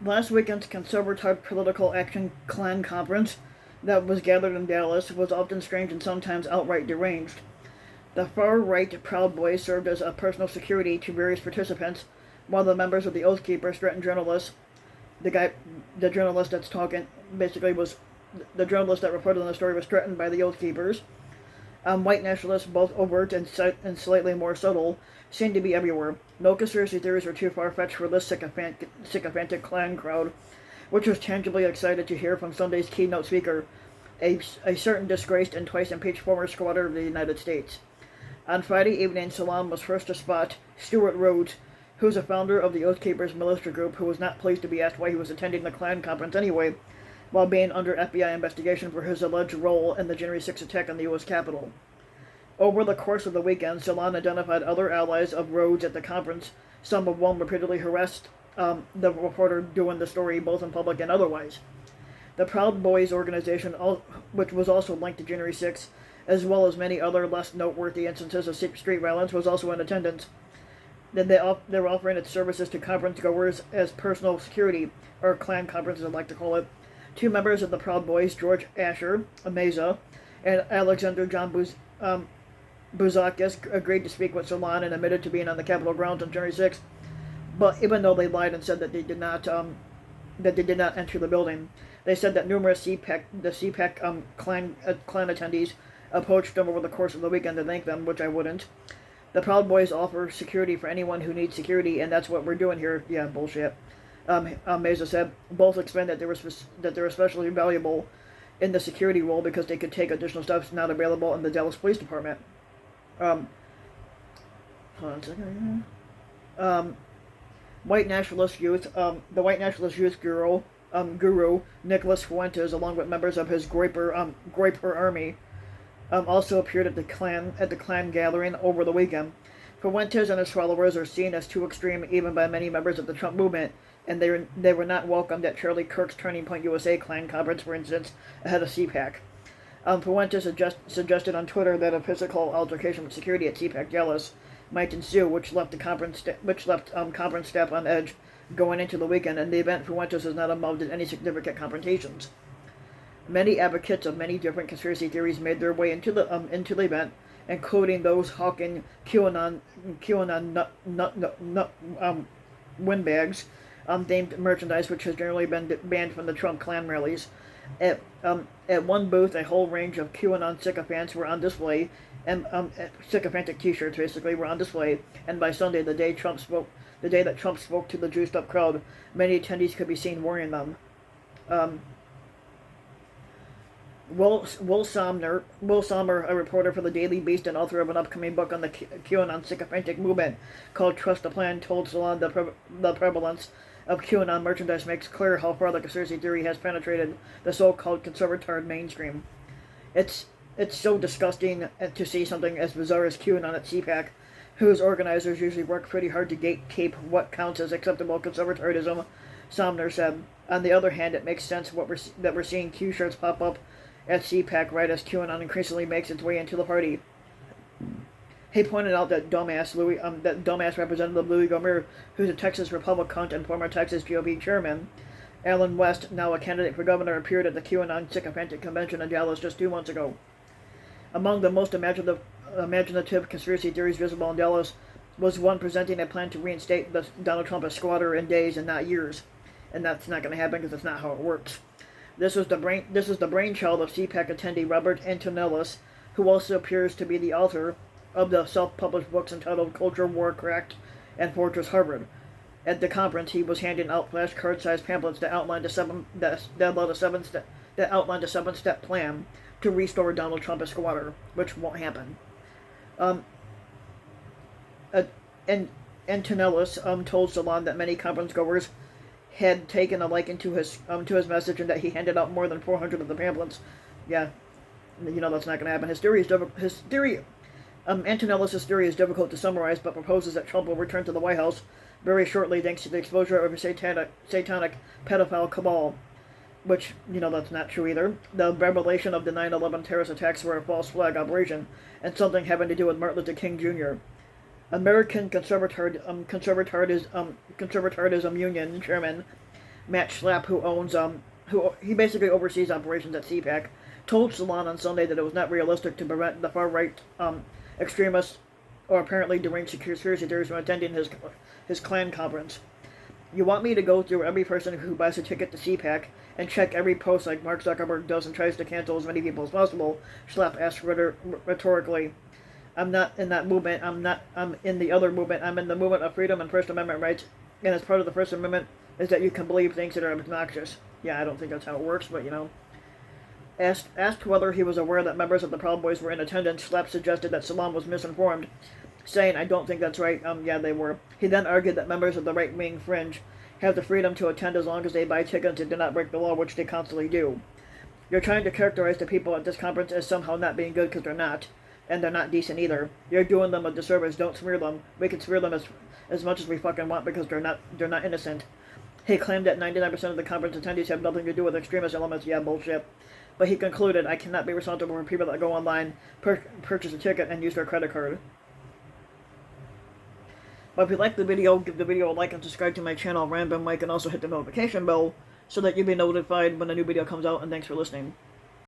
Last weekend's conservative political action Klan conference that was gathered in Dallas was often strange and sometimes outright deranged. The far-right Proud Boys served as a personal security to various participants, while the members of the Oath Keepers threatened journalists. The journalist that's talking, basically was the journalist that reported on the story was threatened by the Oath Keepers. White nationalists, both overt and slightly more subtle, seem to be everywhere. No conspiracy theories are too far-fetched for this sycophantic Klan crowd, which was tangibly excited to hear from Sunday's keynote speaker, a certain disgraced and twice impeached former squatter of the United States. On Friday evening, Salam was first to spot Stuart Rhodes, who is a founder of the Oath Keepers militia group, who was not pleased to be asked why he was attending the Klan conference anyway, while being under FBI investigation for his alleged role in the January 6 attack on the U.S. Capitol. Over the course of the weekend, Salon identified other allies of Rhodes at the conference, some of whom repeatedly harassed the reporter doing the story, both in public and otherwise. The Proud Boys organization, which was also linked to January 6, as well as many other less noteworthy instances of street violence, was also in attendance. They were offering its services to conference goers as personal security, or Klan conference as I like to call it. Two members of the Proud Boys, George Asher, Meza, and Alexander John Bouzakis, agreed to speak with Salon and admitted to being on the Capitol grounds on January 6th. But even though they lied and said that they did not enter the building, they said that numerous cpac Klan attendees approached them over the course of the weekend to thank them, which I wouldn't. The Proud Boys offer security for anyone who needs security, and that's what we're doing here. Yeah, bullshit. Meza said. Both explained that they were especially valuable in the security role because they could take additional steps not available in the Dallas Police Department. Hold on a second. The White Nationalist Youth guru Nicholas Fuentes, along with members of his Groyper army, also appeared at the Klan gathering over the weekend. Fuentes and his followers are seen as too extreme even by many members of the Trump movement, and they were not welcomed at Charlie Kirk's Turning Point USA Klan conference, for instance, ahead of CPAC. Fuentes suggested on Twitter that a physical altercation with security at CPAC Dallas might ensue, which left conference staff on edge going into the weekend. In the event, Fuentes is not involved in any significant confrontations. Many advocates of many different conspiracy theories made their way into the event, including those hawking QAnon windbags, themed merchandise, which has generally been banned from the Trump Klan rallies. At one booth, a whole range of QAnon sycophants were on display, and sycophantic T-shirts basically were on display. And by Sunday, the day that Trump spoke to the juiced-up crowd, many attendees could be seen wearing them. Will Sommer, a reporter for the Daily Beast and author of an upcoming book on the QAnon sycophantic movement called Trust the Plan, told Salon the prevalence of QAnon merchandise makes clear how far the conspiracy theory has penetrated the so-called conservative mainstream. It's so disgusting to see something as bizarre as QAnon at CPAC, whose organizers usually work pretty hard to gatekeep what counts as acceptable conservatism, Somner said. On the other hand, it makes sense that we're seeing Q shirts pop up at CPAC right as QAnon increasingly makes its way into the party. He pointed out that dumbass Representative Louis Gohmert, who's a Texas Republican and former Texas GOP chairman, Alan West, now a candidate for governor, appeared at the QAnon sycophantic convention in Dallas just 2 months ago. Among the most imaginative conspiracy theories visible in Dallas was one presenting a plan to reinstate Donald Trump as squatter in days and not years, and that's not going to happen because that's not how it works. This is the brainchild of CPAC attendee Robert Antonellis, who also appears to be the author of the self-published books entitled Culture, War, Cracked, and Fortress Harvard. At the conference, he was handing out flashcard-sized pamphlets that outlined a seven-step plan to restore Donald Trump as squatter, which won't happen. Antonellis told Salon that many conference goers had taken a liking to his message and that he handed out more than 400 of the pamphlets. Yeah, that's not going to happen. Antonellis' theory is difficult to summarize, but proposes that Trump will return to the White House very shortly thanks to the exposure of a satanic pedophile cabal, which, that's not true either. The revelation of the 9/11 terrorist attacks were a false flag operation, and something having to do with Martin Luther King Jr. American Conservatism Union chairman Matt Schlapp, who he basically oversees operations at cpac, told Salon on Sunday that it was not realistic to prevent the far right extremists or apparently deranged conspiracy theorists from attending his Klan conference. You want me to go through every person who buys a ticket to cpac and check every post like Mark Zuckerberg does and tries to cancel as many people as possible? Schlapp asked rhetorically. I'm not in that movement. I'm in the other movement. I'm in the movement of freedom and First Amendment rights. And as part of the First Amendment is that you can believe things that are obnoxious. Yeah, I don't think that's how it works, but you know. Asked whether he was aware that members of the Proud Boys were in attendance, Schlapp suggested that Salam was misinformed, saying, I don't think that's right. Yeah, they were. He then argued that members of the right-wing fringe have the freedom to attend as long as they buy tickets and do not break the law, which they constantly do. You're trying to characterize the people at this conference as somehow not being good because they're not. And they're not decent either. You're doing them a disservice. Don't smear them. We can smear them as much as we fucking want because they're not innocent. He claimed that 99% of the conference attendees have nothing to do with extremist elements. Yeah, bullshit. But he concluded, I cannot be responsible for people that go online, purchase a ticket, and use their credit card. But if you like the video, give the video a like and subscribe to my channel, Random Mike, and also hit the notification bell so that you'll be notified when a new video comes out, and thanks for listening.